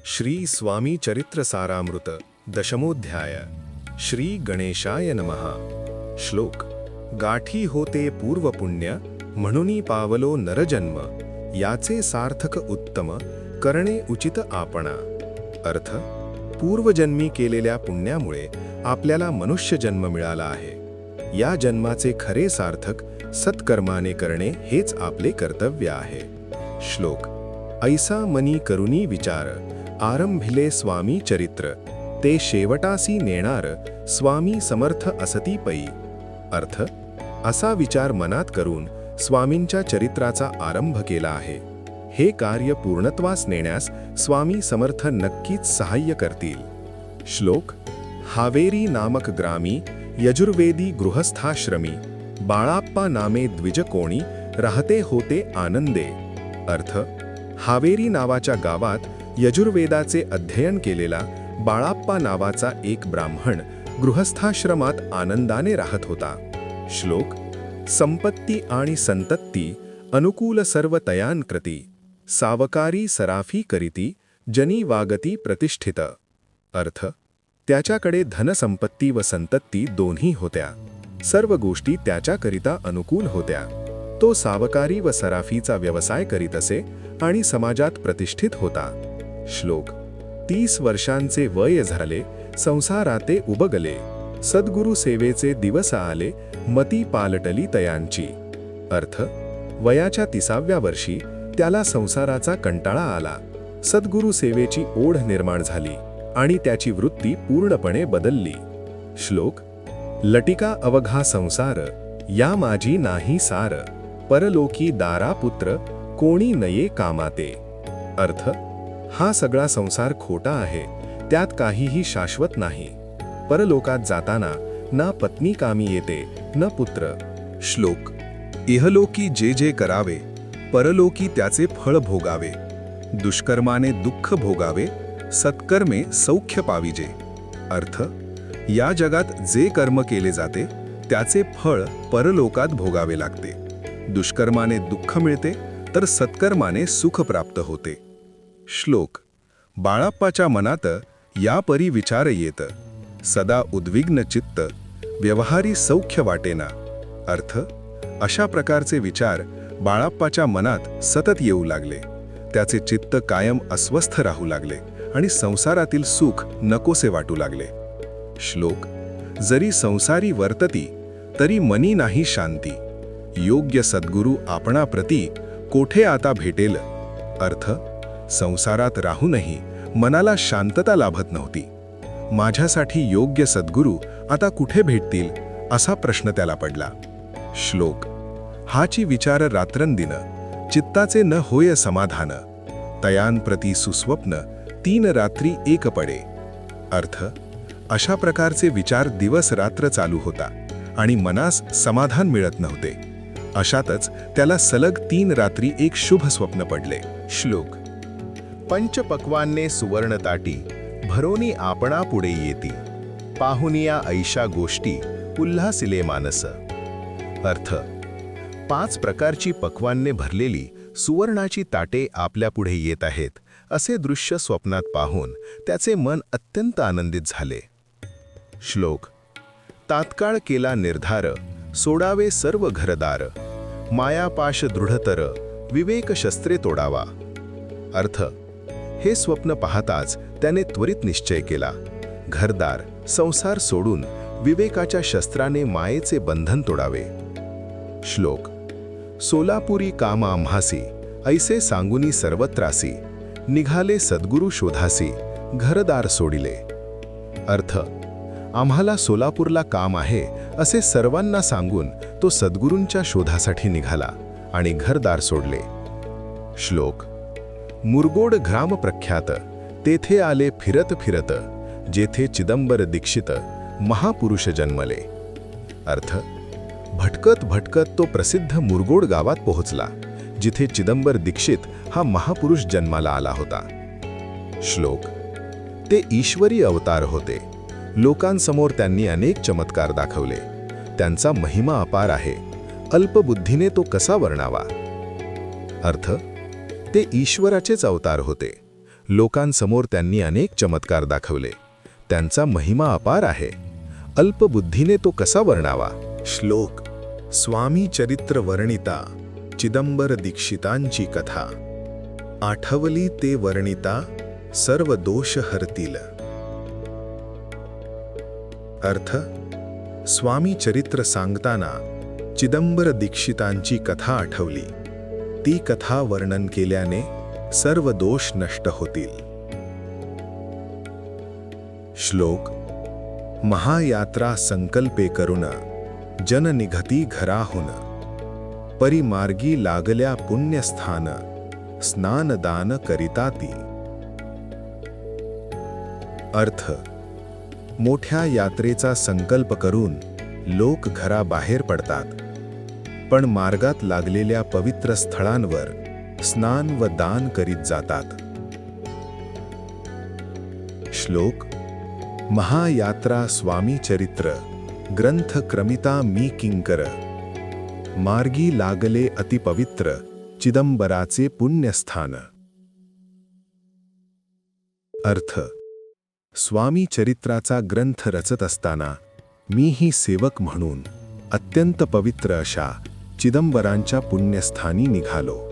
श्री स्वामी चरित्र सारामृत दशमोध्याय. श्री गणेशाय नमः. श्लोक. गाठी होते पूर्वपुण्य म्हणूनी पावलो नरजन्म, याचे सार्थक उत्तम करणे उचित आपणा. अर्थ. पूर्वजन्मी केलेल्या पुण्यामुळे आपल्याला मनुष्य जन्म मिळाला आहे. या जन्माचे खरे सार्थक सत्कर्माने करणे हेच आपले कर्तव्य आहे. श्लोक. ऐसा मनी करुनी विचार, आरंभिले स्वामी चरित्र, ते शेवटासी नेणार स्वामी समर्थ असती पै. अर्थ. असा विचार मनात करून स्वामींच्या चरित्राचा आरंभ केला आहे. हे कार्य पूर्णत्वास नेण्यास स्वामी समर्थ नक्कीच सहाय्य करतील. श्लोक. हावेरी नामक ग्रामी यजुर्वेदी गृहस्थाश्रमी, बाळाप्पा नामे द्विज कोणी राहते होते आनंदे. अर्थ. हावेरी नावाच्या गावात यजुर्वेदाचे अध्ययन केलेला बाळाप्पा नावाचा एक ब्राह्मण गृहस्थाश्रमात आनंदाने राहत होता. श्लोक. संपत्ती आणि संतत्ती अनुकूल सर्व तयांकृती, सावकारी सराफी करीती जनी वागती प्रतिष्ठित. अर्थ. त्याच्याकडे धनसंपत्ती व संतत्ती दोन्ही होत्या. सर्व गोष्टी त्याच्याकरिता अनुकूल होत्या. तो सावकारी व सराफीचा व्यवसाय करीत असे आणि समाजात प्रतिष्ठित होता. श्लोक. 30 वर्षांचे वय झाले, संसाराते उबगले, सद्गुरु सेवेचे दिवस आले, मती पालटली तयांची. अर्थ. वयाच्या 30व्या वर्षी त्याला संसाराचा कंटाळा आला, सद्गुरु सेवेची ओढ निर्माण झाली आणि त्याची वृत्ती पूर्णपणे बदलली. श्लोक. लटिका अवघा संसार, या माझी नाही सार, परलोकी दारा पुत्र कोणी नये कामाते. अर्थ. हा सगळा संसार खोटा आहे, त्यात काहीही शाश्वत नाही. परलोकात जाताना ना पत्नी कामी येते न पुत्र. श्लोक. इहलोकी जे जे करावे, परलोकी त्याचे फळ भोगावे, दुष्कर्माने दुःख भोगावे, सत्कर्मे सौख्य पाविजे. अर्थ. या जगात जे कर्म केले जाते त्याचे फळ परलोकात भोगावे लागते. दुष्कर्माने दुःख मिळते तर सत्कर्माने सुख प्राप्त होते. श्लोक. बाळाप्पाच्या मनात या परी विचार येत, सदा उद्विग्न चित्त, व्यवहारी सौख्य वाटेना. अर्थ. अशा प्रकारचे विचार बाळाप्पाच्या मनात सतत येऊ लागले. त्याचे चित्त कायम अस्वस्थ राहू लागले आणि संसारातील सुख नकोसे वाटू लागले. श्लोक. जरी संसारी वर्तती तरी मनी नाही शांती, योग्य सद्गुरु आपणा प्रती कोठे आता भेटेल. अर्थ. संसारात राहूनही मनाला शांतता लाभत नव्हती. माझ्यासाठी योग्य सद्गुरु आता कुठे भेटतील असा प्रश्न त्याला पडला. श्लोक. हाची विचार रात्रंदिन, चित्ताचे न होय समाधान, तयांप्रती सुस्वप्न 3 रात्री एक पडे. अर्थ. अशा प्रकारचे विचार दिवस रात्र चालू होता आणि मनास समाधान मिळत नव्हते. अशातच त्याला सलग 3 रात्री एक शुभ स्वप्न पडले. श्लोक. पंचपक्वान्ने सुवर्ण ताटी, भरोनी आपणा पुढे येती, पाहुनिया ऐशा गोष्टी उल्हासिले मानस. अर्थ. 5 प्रकारची पक्वान्ने भरलेली सुवर्णाची ताटे आपल्या पुढे येत आहेत असे दृश्य स्वप्नात पाहून त्याचे मन अत्यंत आनंदित झाले. श्लोक. तात्काळ केला निर्धार, सोडावे सर्व घरदार, मायापाश दृढतर, विवेक शस्त्रे तोडावा. अर्थ. हे स्वप्न पाहताच त्याने त्वरित निश्चय केला. घरदार संसार सोडून विवेकाच्या शस्त्राने मायेचे बंधन तोडावे. श्लोक. सोलापुरी काम आम्हासी, ऐसे सांगुनी सर्वत्रासी, निघाले सद्गुरु शोधासी, घरदार सोडिले. अर्थ. आम्हाला सोलापूरला काम आहे असे सर्वांना सांगून तो सद्गुरूंच्या शोधासाठी निघाला आणि घरदार सोडले. श्लोक. मुरगोड ग्राम प्रख्यात, तेथे आले फिरत फिरत, जेथे चिदंबर दीक्षित महापुरुष जन्मले. अर्थ. भटकत भटकत तो प्रसिद्ध मुरगोड गावात पोहोचला, जिथे चिदंबर दीक्षित हा महापुरुष जन्माला आला होता. श्लोक. ते ईश्वरी अवतार होते. लोकांसमोर त्यांनी अनेक चमत्कार दाखवले. त्यांचा महिमा अपार आहे, अल्पबुद्धीने तो कसा वर्णावा. अर्थ. ते ईश्वराचेच अवतार होते. लोकांसमोर त्यांनी अनेक चमत्कार दाखवले. त्यांचा महिमा अपार आहे. अल्पबुद्धीने तो कसा वर्णावा. श्लोक. स्वामी चरित्र वर्णिता चिदंबर दीक्षितांची कथा. आठवली ते वर्णिता सर्व दोष हरतील. अर्थ. स्वामी चरित्र सांगताना चिदंबर दीक्षितांची कथा आठवली. ती कथा वर्णन केल्याने सर्व दोष नष्ट होतील. श्लोक. महायात्रा संकल्पे करुण जन निघती घराहून. परिमार्गी लागल्या पुण्यस्थान स्नानदान करिता ती. अर्थ. मोठ्या यात्रेचा संकल्प करून लोक घराबाहेर पडतात, पण मार्गात लागलेल्या पवित्र स्थळांवर स्नान व दान करीत जातात. श्लोक. महायात्रा स्वामी चरित्र ग्रंथ क्रमिता मी किंकर. मार्गी लागले अतिपवित्र चिदंबराचे पुण्यस्थान. अर्थ. स्वामी चरित्राचा ग्रंथ रचत असताना मीही सेवक म्हणून अत्यंत पवित्र अशा चिदंबरांच्या पुण्यस्थानी निघालो.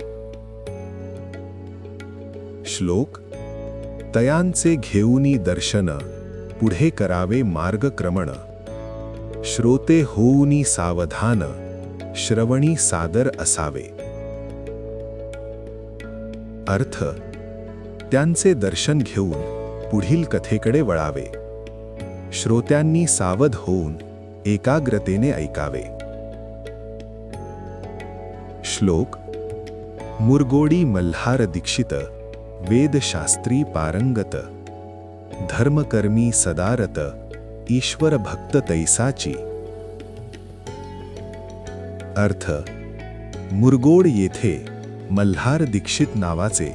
श्लोक. तयांचे घेऊनी दर्शन पुढे करावे मार्गक्रमण. श्रोते होऊनी सावधान श्रवणी सादर असावे. अर्थ. त्यांचे दर्शन घेऊन पुढील कथेकडे वळावे. श्रोत्यांनी सावध होऊन एकाग्रतेने ऐकावे. श्लोक. मुरगोडी मल्हार दीक्षित वेदशास्त्री पारंगत. धर्मकर्मी सदारत ईश्वर भक्त तैसाची. अर्थ. मुरगोड येथे मल्हार दीक्षित नावाचे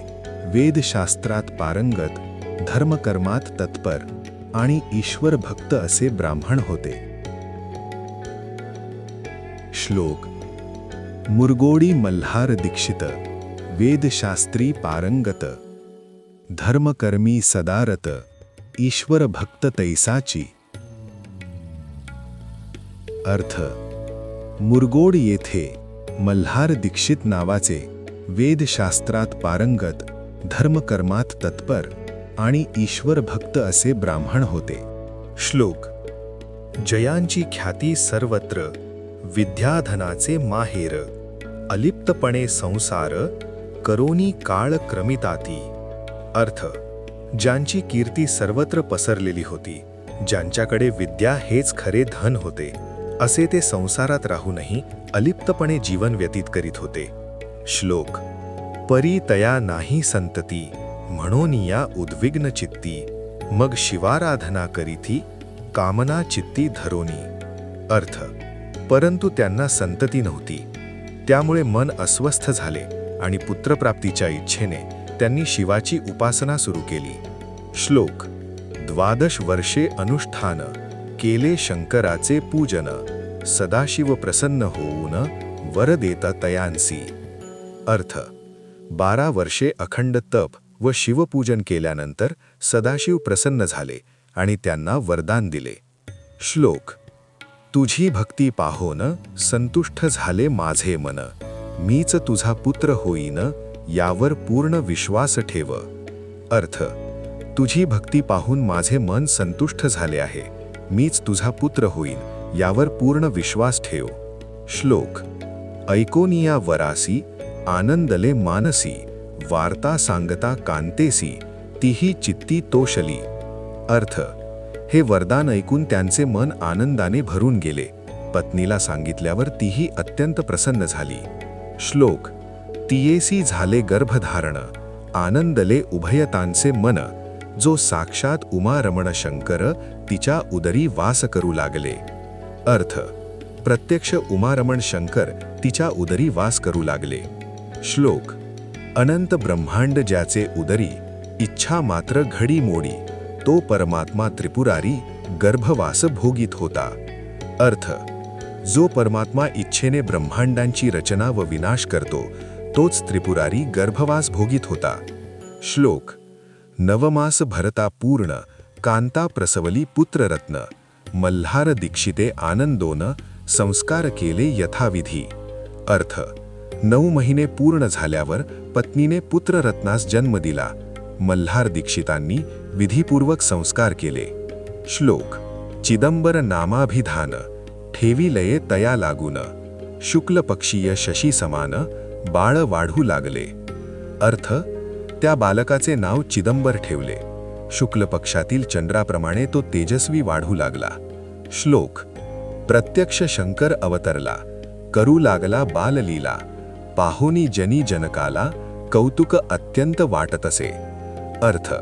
वेदशास्त्रात पारंगत, धर्मकर्मात तत्पर आणि ईश्वर भक्त असे ब्राह्मण होते. श्लोक. मुरगोडी मल्हार दीक्षित वेदशास्त्री पारंगत. धर्मकर्मी सदारत ईश्वर भक्त तैसाची. अर्थ. मुरगोड येथे मल्हार दीक्षित नावाचे वेदशास्त्रात पारंगत, धर्मकर्मात तत्पर आणि ईश्वर भक्त असे ब्राह्मण होते. श्लोक. जयांची ख्याती सर्वत्र विद्याधनाचे माहेर. अलिप्तपणे संसार करोनी काळ क्रमिताती. अर्थ. ज्यांची कीर्ती सर्वत्र पसरलेली होती, ज्यांच्याकडे विद्या हेच खरे धन होते, असे ते संसारात राहूनही अलिप्तपणे जीवन व्यतीत करीत होते. श्लोक. परी तया नाही संतती म्हणून या उद्विग्न चित्ती. मग शिवाराधना करीती कामना चित्ती धरोनी. अर्थ. परंतु त्यांना संतती नव्हती, त्यामुळे मन अस्वस्थ झाले आणि पुत्रप्राप्तीच्या इच्छेने त्यांनी शिवाची उपासना सुरू केली. श्लोक. 12 वर्षे अनुष्ठान केले शंकराचे पूजन. सदाशिव प्रसन्न होऊन वर देता तयांसी. अर्थ. 12 वर्षे अखंड तप व शिवपूजन केल्यानंतर सदाशिव प्रसन्न झाले आणि त्यांना वरदान दिले. श्लोक. तुझी भक्ती पाहोन संतुष्ट झाले माझे मन. मीच तुझा पुत्र होईन यावर पूर्ण विश्वास ठेव. अर्थ. तुझी भक्ती पाहून माझे मन संतुष्ट झाले आहे, मीच तुझा पुत्र होईन यावर पूर्ण विश्वास ठेव. श्लोक. ऐकोनिया वरासी आनंदले मानसी. वार्ता सांगता कांतेसी तीही चित्ती तोषली. अर्थ. हे वरदान ऐकून त्यांचे मन आनंदाने भरून गेले. पत्नीला सांगितल्यावर तीही अत्यंत प्रसन्न झाली. श्लोक. तियेसी झाले गर्भधारण आनंदले उभयतांचे मन. जो साक्षात उमारमण शंकर तिच्या उदरी वास करू लागले. अर्थ. प्रत्यक्ष उमारमण शंकर तिच्या उदरी वास करू लागले. श्लोक. अनंत ब्रह्मांड ज्याचे उदरी इच्छा मात्र घडी मोडी. तो परमात्मा त्रिपुरारी गर्भवास भोगीत होता. अर्थ. जो परमात्मा इच्छेने ब्रह्मांडांची रचना व विनाश करतो, तोच त्रिपुरारी गर्भवास भोगीत होता. श्लोक. नवमास भरता पूर्ण कांता प्रसवली पुत्ररत्न मल्हार दीक्षिते आनंदोन संस्कार केले यथाविधी. अर्थ 9 महिने पूर्ण झाल्यावर पत्नीने पुत्ररत्नास जन्म दिला. मल्हार दीक्षितांनी विधीपूर्वक संस्कार केले. श्लोक चिदंबर नामाभिधान ठेवी लये तया लागून शुक्ल पक्षीय शशी समान बाळ वाढू लागले. अर्थ त्या बालकाचे नाव चिदंबर ठेवले. शुक्ल पक्षातील चंद्राप्रमाणे तो तेजस्वी वाढू लागला. श्लोक प्रत्यक्ष शंकर अवतरला करू लागला बाललीला पाहोनी जनी जनकाला कौतुक अत्यंत वाटत असे. अर्थ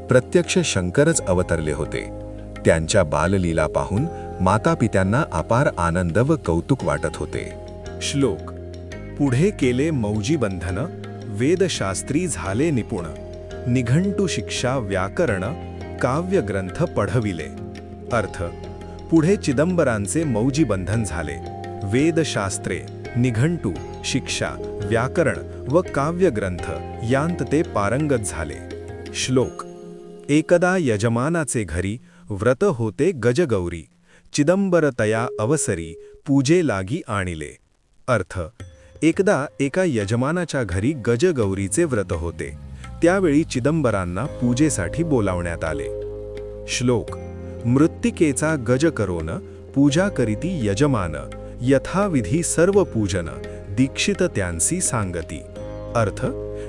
प्रत्यक्ष शंकरच अवतरले होते. त्यांच्या बाललीला पाहून मातापित्यांना अपार आनंद व कौतुक वाटत होते. श्लोक पुढे केले मौजी बंधन वेदशास्त्री झाले निपुण निघंटू शिक्षा व्याकरण काव्यग्रंथ पढविले. अर्थ पुढे चिदंबरांचे मौजी बंधन झाले. वेदशास्त्रे निघंटू शिक्षा व्याकरण व काव्यग्रंथ यांत ते पारंगत झाले. श्लोक एकदा यजमानाचे घरी व्रत होते गजगौरी चिदंबर तया अवसरी पूजे लागी आणिले. अर्थ एकदा एका यजमानाच्या घरी गजगौरीचे व्रत होते. त्यावेळी चिदंबरांना पूजेसाठी बोलावण्यात आले. श्लोक मृत्तिकेचा गज करोन पूजा करीती यजमान यथाविधी सर्व पूजन दीक्षित त्यांसी सांगती. अर्थ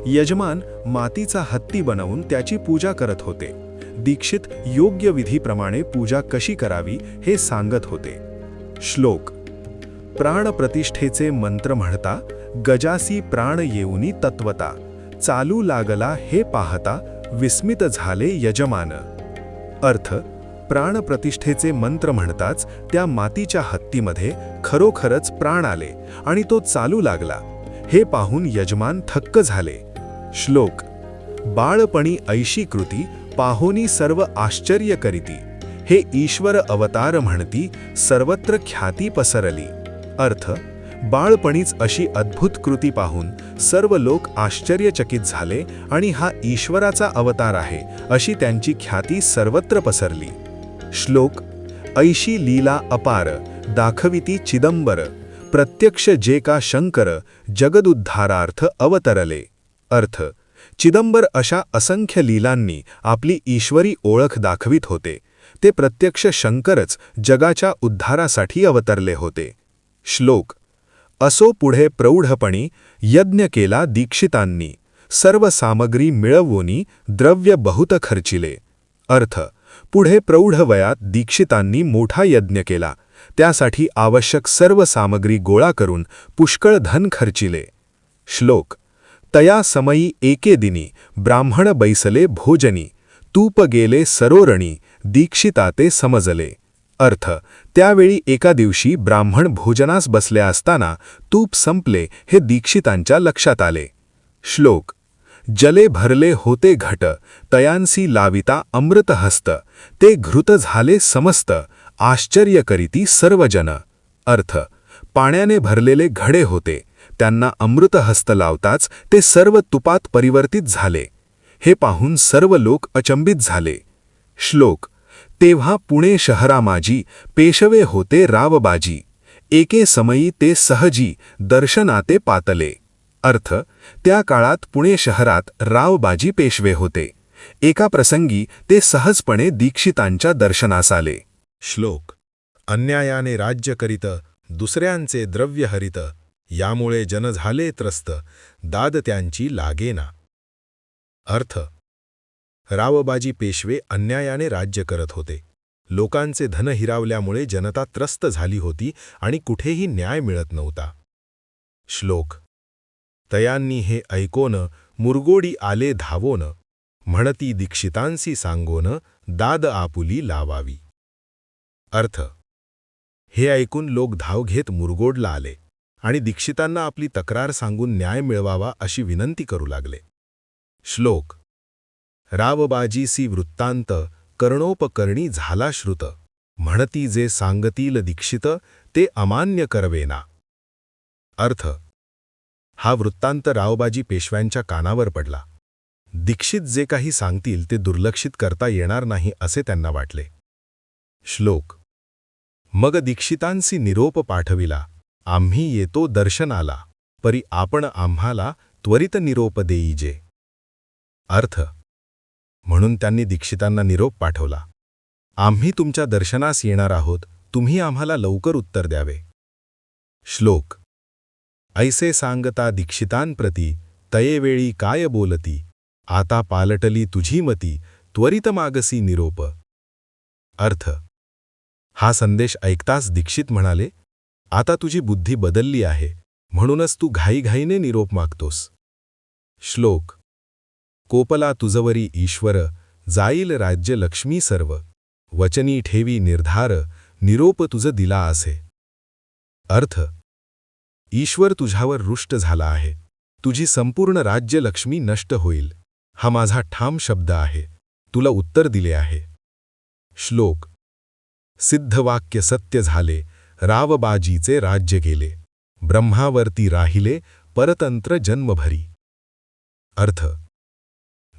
यजमान मातीचा हत्ती बनवून त्याची पूजा करत होते. दीक्षित योग्य विधीप्रमाणे पूजा कशी करावी हे सांगत होते. श्लोक प्राणप्रतिष्ठेचे मंत्र म्हणता गजासी प्राण येऊनी तत्वता चालू लागला हे पाहता विस्मित झाले यजमान. अर्थ प्राणप्रतिष्ठेचे मंत्र म्हणताच त्या मातीच्या हत्तीमध्ये खरोखरच प्राण आले आणि तो चालू लागला. हे पाहून यजमान थक्क झाले. श्लोक बाळपणी ऐशी कृती पाहोनी सर्व आश्चर्य करीती हे ईश्वर अवतार म्हणती सर्वत्र ख्याती पसरली. अर्थ बाळपणीच अशी अद्भुत कृती पाहून सर्व लोक आश्चर्यचकित झाले आणि हा ईश्वराचा अवतार आहे अशी त्यांची ख्याती सर्वत्र पसरली. श्लोक ऐशी लीला अपार दाखविती चिदंबर प्रत्यक्ष जे का शंकर जगदुद्धारार्थ अवतरले. अर्थ चिदंबर अशा असंख्य लीलांनी आपली ईश्वरी ओळख दाखवित होते. ते प्रत्यक्ष शंकरच जगाच्या उद्धारासाठी अवतरले होते. श्लोक असो पुढे प्रौढपणी यज्ञ केला दीक्षितांनी सर्व सामग्री मिळवोनी द्रव्य बहुत खर्चिले. अर्थ पुढे प्रौढ वयात दीक्षितांनी मोठा यज्ञ केला. त्यासाठी आवश्यक सर्व सामग्री गोळा करून पुष्कळ धन खर्चिले. श्लोक तया समयी एके दिनी ब्राह्मण बैसले भोजनी तूप गेले सरोरणी दीक्षिताते समजले. अर्थ त्यावेळी एका दिवशी ब्राह्मण भोजनास बसले असताना तूप संपले हे दीक्षितांच्या लक्षात आले. श्लोक जले भरले होते घट तयांसी लाविता अमृतहस्त ते घृत झाले समस्त आश्चर्य करीती सर्वजन. अर्थ पाण्याने भरलेले घडे होते. त्यांना अमृतहस्त लावताच ते सर्व तुपात परिवर्तित झाले. हे पाहून सर्व लोक अचंबित झाले. श्लोक तेव्हा पुणे शहरामाजी पेशवे होते रावबाजी एके समयी ते सहजी दर्शनाते पातले. अर्थ त्या काळात पुणे शहरात रावबाजी पेशवे होते. एका प्रसंगी ते सहजपणे दीक्षितांच्या दर्शनास आले. श्लोक अन्यायाने राज्य करीत दुसऱ्यांचे द्रव्य हरित यामुळे जन झाले त्रस्त दाद त्यांची लागेना. अर्थ रावबाजी पेशवे अन्यायाने राज्य करत होते. लोकांचे धन हिरावल्यामुळे जनता त्रस्त झाली होती आणि कुठेही न्याय मिळत नव्हता. श्लोक तयांनी हे ऐकोन मुरगोडी आले धावोन म्हणती दीक्षितांसी सांगोन दाद आपुली लावावी. अर्थ हे ऐकून लोक धाव घेत मुरगोडला आले आणि दीक्षितांना आपली तक्रार सांगून न्याय मिळवावा अशी विनंती करू लागले. श्लोक रावबाजीसी वृत्तांत कर्णोपकर्णी झाला श्रुत म्हणती जे सांगतील दीक्षित ते अमान्य करवेना. अर्थ हा वृत्तांत रावबाजी पेशव्यांच्या कानावर पडला. दीक्षित जे काही सांगतील ते दुर्लक्षित करता येणार नाही असे त्यांना वाटले. श्लोक. मग दीक्षितांसी निरोप पाठविला, आम्ही येतो दर्शनाला, परी आपण आम्हाला त्वरित निरोप देईजे. अर्थ. म्हणून त्यांनी दीक्षितांना निरोप पाठवला, आम्ही तुमच्या दर्शनास येणार आहोत, तुम्ही आम्हाला लवकर उत्तर द्यावे. श्लोक. ऐसे सांगता दीक्षितांप्रती, तयेवेळी काय बोलती, आता पालटली तुझी मती, त्वरित मागसी निरोप. अर्थ. हा संदेश ऐकताच दीक्षित म्हणाले, आता तुझी बुद्धी बदलली आहे, म्हणूनच तू घाईघाईने निरोप मागतोस. श्लोक. कोपला तुझवरी ईश्वर, जाईल राज्य लक्ष्मी सर्व, वचनी ठेवी निर्धार, निरोप तुझ दिला असे. अर्थ. ईश्वर तुझ्यावर रुष्ट झाला आहे, तुझी संपूर्ण राज्य लक्ष्मी नष्ट होईल, हा माझा ठाम शब्द आहे, तुला उत्तर दिले आहे. श्लोक. सिद्धवाक्य सत्य झाले, रावबाजीचे राज्य गेले, ब्रह्मावरती राहिले, परतंत्र जन्मभरी. अर्थ.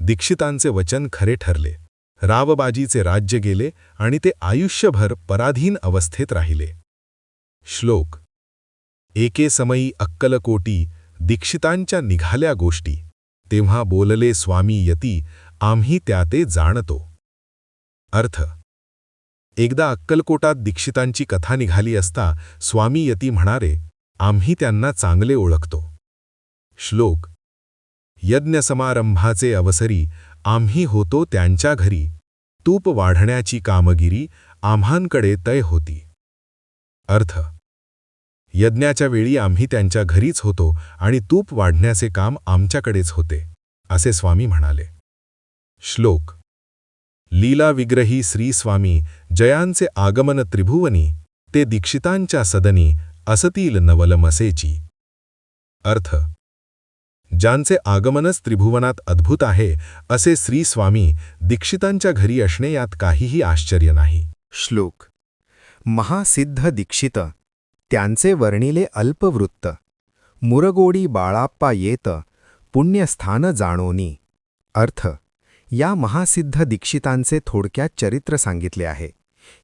दीक्षितांचे वचन खरे ठरले, रावबाजीचे राज्य गेले आणि ते आयुष्यभर पराधीन अवस्थेत राहिले. श्लोक. एके समयी अक्कलकोटी, दीक्षितांच्या निघाल्या गोष्टी, तेव्हा बोलले स्वामी यती, आम्ही त्या ते जाणतो. अर्थ. एकदा अक्कलकोटात दीक्षितांची कथा निघाली असता स्वामी यती म्हणाले, आम्ही त्यांना चांगले ओळखतो. श्लोक. यज्ञसमारंभाचे अवसरी, आम्ही होतो त्यांच्या घरी, तूप वाढण्याची कामगिरी आम्हांकडे तय होती. अर्थ. यज्ञाच्या वेळी आम्ही त्यांच्या घरीच होतो आणि तूप वाढण्याचे काम आमच्याकडेच होते, असे स्वामी म्हणाले. श्लोक. लीला विग्रही श्री स्वामी, जयांचे आगमन त्रिभुवनी, ते दीक्षितांच्या सदनी, असतील नवलमसेची. अर्थ. ज्यांचे आगमनच त्रिभुवनात अद्भुत आहे, असे श्री स्वामी दीक्षितांच्या घरी असणे यात काहीही आश्चर्य नाही. श्लोक. महासिद्ध दीक्षित, त्यांचे वर्णिले अल्पवृत्त, मुरगोडी बाळाप्पा येत, पुण्यस्थान जाणोनी. अर्थ. या महासिद्ध दीक्षितांचे थोडक्यात चरित्र सांगितले आहे.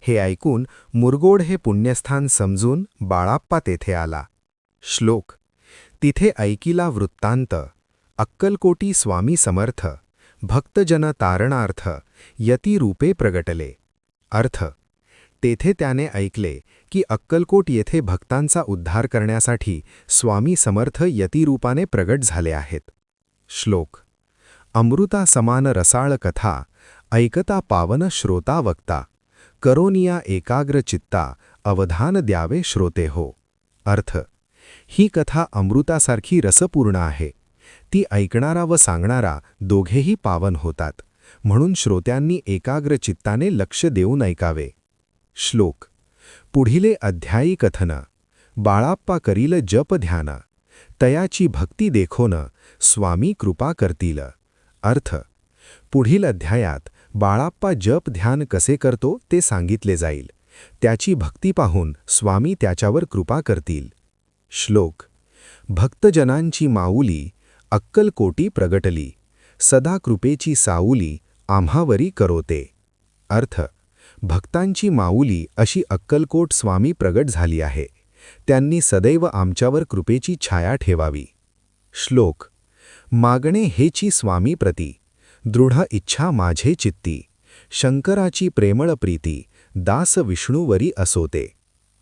हे ऐकून मुरगोड हे पुण्यस्थान समजून बाळाप्पा तेथे आला. श्लोक. तिथे ऐकिला वृत्तांत, अक्कलकोटी स्वामी समर्थ, भक्तजन तारणार्थ, यती रूपे प्रगटले. अर्थ. तेथे त्याने ऐकले की अक्कलकोट येथे भक्तांचा उद्धार करण्यासाठी स्वामी समर्थ यतिरूपाने प्रगट झाले आहेत. श्लोक. अमृता समान रसाळ कथा, ऐकता पावन श्रोता वक्ता, करोनिया एकाग्र चित्ता, अवधान द्यावे श्रोते हो. अर्थ. ही कथा अमृतासारखी रसपूर्ण आहे, ती ऐकणारा व सांगणारा दोघेही पावन होतात, म्हणून श्रोत्यांनी एकाग्र चित्ताने लक्ष देऊन ऐकावे. श्लोक. पुढीले अध्यायी कथन, बाळाप्पा करील जप ध्यान, तयाची भक्ती देखोन, स्वामी कृपा करतील. अर्थ. पुढील अध्यायात बाळाप्पा जप ध्यान कसे करतो ते सांगितले जाईल, त्याची भक्ती पाहून स्वामी त्याच्यावर कृपा करतील. श्लोक. भक्तजनांची माऊली, अक्कलकोटी प्रगटली, सदा कृपेची साऊली, आम्हावरी करोते. अर्थ. भक्तांची माऊली अशी अक्कलकोट स्वामी प्रगट झाली आहे, त्यांनी सदैव आमच्यावर कृपेची छाया ठेवावी. श्लोक. मागणे हेची स्वामी प्रती, दृढ इच्छा माझे चित्ती, शंकराची प्रेमळ प्रीती, दास विष्णूवरी असोते.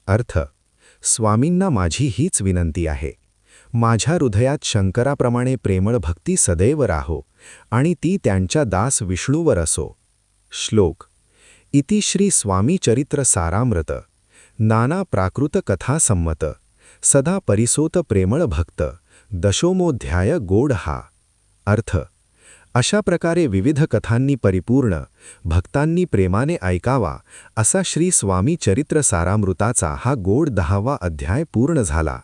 अर्थ. स्वामींना माझी हीच विनंती आहे, माझ्या हृदयात शंकराप्रमाणे प्रेमळ भक्ती सदैव राहो आणि ती त्यांच्या दास विष्णूवर असो. श्लोक. इति श्री स्वामी चरित्र सारामृत, नाना प्राकृत कथा संमत, सदा परिसोत प्रेमळ भक्त, दशोमोध्याय गोड हा. अर्थ. अशा प्रकारे विविध कथांनी परिपूर्ण, भक्तांनी प्रेमाने ऐकावा असा श्री स्वामी चरित्र सारामृताचा हा गोड 10वा अध्याय पूर्ण झाला.